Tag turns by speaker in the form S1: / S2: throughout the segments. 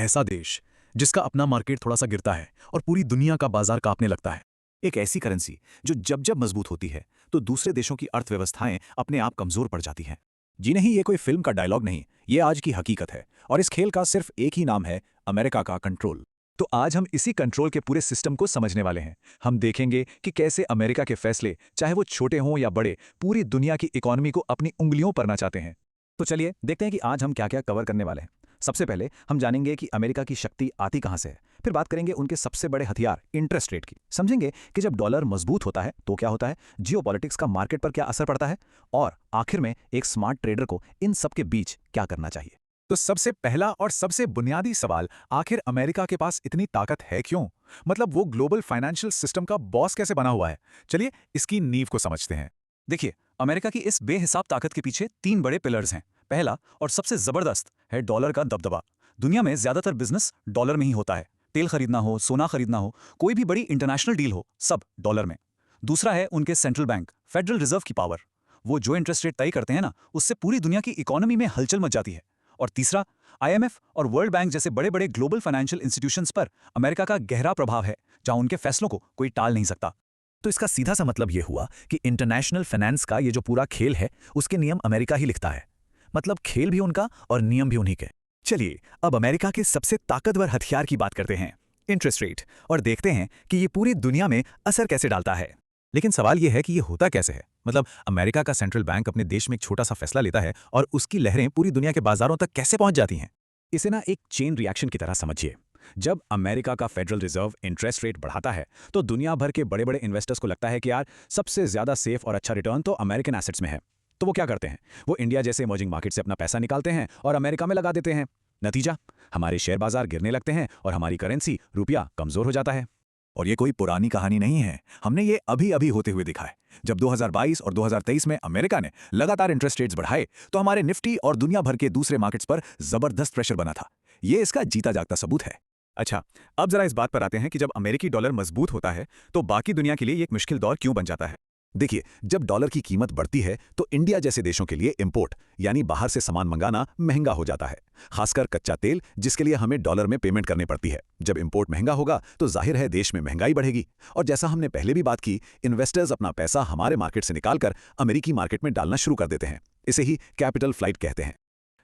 S1: ऐसा देश जिसका अपना मार्केट थोड़ा सा गिरता है और पूरी दुनिया का बाजार कांपने लगता है।
S2: एक ऐसी करेंसी जो जब जब मजबूत होती है तो दूसरे देशों की अर्थव्यवस्थाएं अपने आप कमजोर पड़ जाती हैं। जी नहीं, ये कोई फिल्म का डायलॉग नहीं, ये आज की हकीकत है और इस खेल का सिर्फ एक ही नाम है, अमेरिका का कंट्रोल। तो आज हम इसी कंट्रोल के पूरे सिस्टम को समझने वाले हैं। हम देखेंगे कि कैसे अमेरिका के फैसले, चाहे वो छोटे हों या बड़े, पूरी दुनिया की इकोनॉमी को अपनी उंगलियों पर नचाते हैं। तो चलिए देखते हैं कि आज हम क्या क्या कवर करने वाले हैं। सबसे पहले हम जानेंगे कि अमेरिका की शक्ति आती कहां से है। फिर बात करेंगे उनके सबसे बड़े हथियार इंटरेस्ट रेट की। समझेंगे कि जब डॉलर मजबूत होता है तो क्या होता है, जियोपॉलिटिक्स का मार्केट पर क्या असर पड़ता है, और आखिर में एक स्मार्ट ट्रेडर को इन सब के बीच क्या करना चाहिए।
S1: तो सबसे पहला और सबसे बुनियादी सवाल, आखिर अमेरिका के पास इतनी ताकत है क्यों? मतलब वो ग्लोबल फाइनेंशियल सिस्टम का बॉस कैसे बना हुआ है? चलिए इसकी नींव को समझते हैं।
S2: देखिए, अमेरिका की इस बेहिसाब ताकत के पीछे तीन बड़े पिलर्स हैं। पहला और सबसे जबरदस्त है डॉलर का दबदबा। दुनिया में ज्यादातर बिजनेस डॉलर में ही होता है। तेल खरीदना हो, सोना खरीदना हो, कोई भी बड़ी इंटरनेशनल डील हो, सब डॉलर में। दूसरा है उनके सेंट्रल बैंक, फेडरल रिजर्व की पावर। वो जो इंटरेस्ट रेट तय करते हैं ना, उससे पूरी दुनिया की इकोनॉमी में हलचल मच जाती है। और तीसरा, आईएमएफ और वर्ल्ड बैंक जैसे बड़े बड़े ग्लोबल फाइनेंशियल इंस्टीट्यूशंस पर अमेरिका का गहरा प्रभाव है, जहां उनके फैसलों को कोई टाल नहीं सकता। तो इसका सीधा सा मतलब यह हुआ कि इंटरनेशनल फाइनेंस का ये जो पूरा खेल है, उसके नियम अमेरिका ही लिखता है। मतलब खेल भी उनका और नियम भी उन्हीं के। चलिए अब अमेरिका के सबसे ताकतवर हथियार की बात करते हैं, इंटरेस्ट रेट, और देखते हैं कि ये पूरी दुनिया में असर कैसे डालता है। लेकिन सवाल यह है कि ये होता कैसे है। मतलब अमेरिका का सेंट्रल बैंक अपने देश में एक छोटा सा फैसला लेता है और उसकी लहरें पूरी दुनिया के बाजारों तक कैसे पहुंच जाती हैं। इसे ना एक चेन रिएक्शन की तरह समझिए। जब अमेरिका का फेडरल रिजर्व इंटरेस्ट रेट बढ़ाता है तो दुनिया भर के बड़े बड़े इन्वेस्टर्स को लगता है कि यार सबसे ज्यादा सेफ और अच्छा रिटर्न तो अमेरिकन एसेट्स में है। तो वो क्या करते हैं, वो इंडिया जैसे इमर्जिंग मार्केट से अपना पैसा निकालते हैं और अमेरिका में लगा देते हैं। नतीजा, हमारे शेयर बाजार गिरने लगते हैं और हमारी करेंसी रुपया कमजोर हो जाता है। और ये कोई पुरानी कहानी नहीं है, हमने ये अभी अभी होते हुए दिखा है। जब 2022 और 2023 में अमेरिका ने लगातार इंटरेस्ट रेट्स बढ़ाए तो हमारे निफ्टी और दुनिया भर के दूसरे मार्केट्स पर जबरदस्त प्रेशर बना था। ये इसका जीता जागता सबूत है। अच्छा, अब जरा इस बात पर आते हैं कि जब अमेरिकी डॉलर मजबूत होता है तो बाकी दुनिया के लिए ये एक मुश्किल दौर क्यों बन जाता है। देखिए, जब डॉलर की कीमत बढ़ती है तो इंडिया जैसे देशों के लिए इंपोर्ट यानी बाहर से सामान मंगाना महंगा हो जाता है, खासकर कच्चा तेल, जिसके लिए हमें डॉलर में पेमेंट करनी पड़ती है। जब इंपोर्ट महंगा होगा तो जाहिर है देश में महंगाई बढ़ेगी, और जैसा हमने पहले भी बात की, इन्वेस्टर्स अपना पैसा हमारे मार्केट से निकालकर अमेरिकी मार्केट में डालना शुरू कर देते हैं। इसे ही कैपिटल फ्लाइट कहते हैं।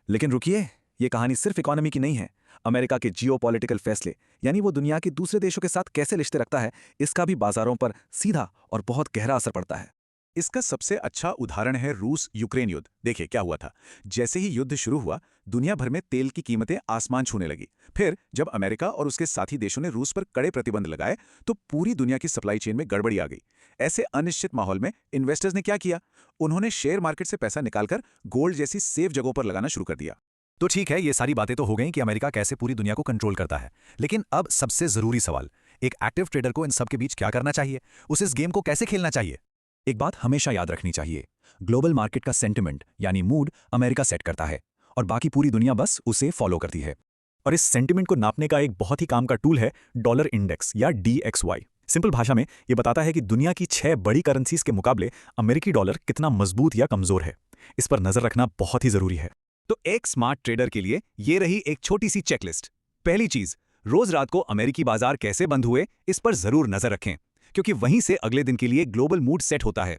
S2: लेकिन रुकिए, ये कहानी सिर्फ इकोनॉमी की नहीं है। अमेरिका के जियोपॉलिटिकल फैसले, यानी वो दुनिया के दूसरे देशों के साथ कैसे रिश्ते रखता है, इसका भी बाजारों पर सीधा और बहुत गहरा असर पड़ता है। इसका सबसे अच्छा उदाहरण है रूस यूक्रेन युद्ध। देखिए क्या हुआ था। जैसे ही युद्ध शुरू हुआ, दुनिया भर में तेल की कीमतें आसमान छूने लगी। फिर जब अमेरिका और उसके साथी देशों ने रूस पर कड़े प्रतिबंध लगाए तो पूरी दुनिया की सप्लाई चेन में गड़बड़ी आ गई। ऐसे अनिश्चित माहौल में इन्वेस्टर्स ने क्या किया, उन्होंने शेयर मार्केट से पैसा निकालकर गोल्ड जैसी सेफ जगहों पर लगाना शुरू कर दिया। तो ठीक है, ये सारी बातें तो हो गई कि अमेरिका कैसे पूरी दुनिया को कंट्रोल करता है। लेकिन अब सबसे जरूरी सवाल, एक एक्टिव ट्रेडर को इन सब के बीच क्या करना चाहिए, उसे इस गेम को कैसे खेलना चाहिए। एक बात हमेशा याद रखनी चाहिए, ग्लोबल मार्केट का सेंटिमेंट यानी मूड अमेरिका सेट करता है और बाकी पूरी दुनिया बस उसे फॉलो करती है। और इस सेंटिमेंट को नापने का एक बहुत ही काम का टूल है डॉलर इंडेक्स या DXY। सिंपल भाषा में ये बताता है कि दुनिया की 6 बड़ी करेंसीज के मुकाबले अमेरिकी डॉलर कितना मजबूत या कमजोर है। इस पर नजर रखना बहुत ही जरूरी है। तो एक स्मार्ट ट्रेडर के लिए ये रही एक छोटी सी चेकलिस्ट। पहली चीज, रोज रात को अमेरिकी बाजार कैसे बंद हुए इस पर जरूर नजर रखें, क्योंकि वहीं से अगले दिन के लिए ग्लोबल मूड सेट होता है।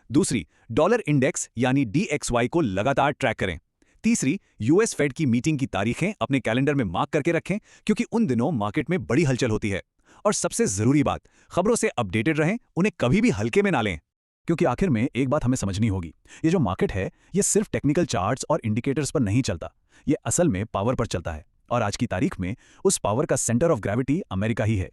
S2: दूसरी, डॉलर इंडेक्स यानी DXY को लगातार ट्रैक करें। तीसरी, यूएस फेड की मीटिंग की तारीखें अपने कैलेंडर में मार्क करके रखें, क्योंकि उन दिनों मार्केट में बड़ी हलचल होती है। और सबसे जरूरी बात, खबरों से अपडेटेड रहें, उन्हें कभी भी हल्के में ना लें। क्योंकि आखिर में एक बात हमें समझनी होगी, ये जो मार्केट है ये सिर्फ टेक्निकल चार्ट्स और इंडिकेटर्स पर नहीं चलता, ये असल में पावर पर चलता है। और आज की तारीख में उस पावर का सेंटर ऑफ ग्रेविटी अमेरिका ही है।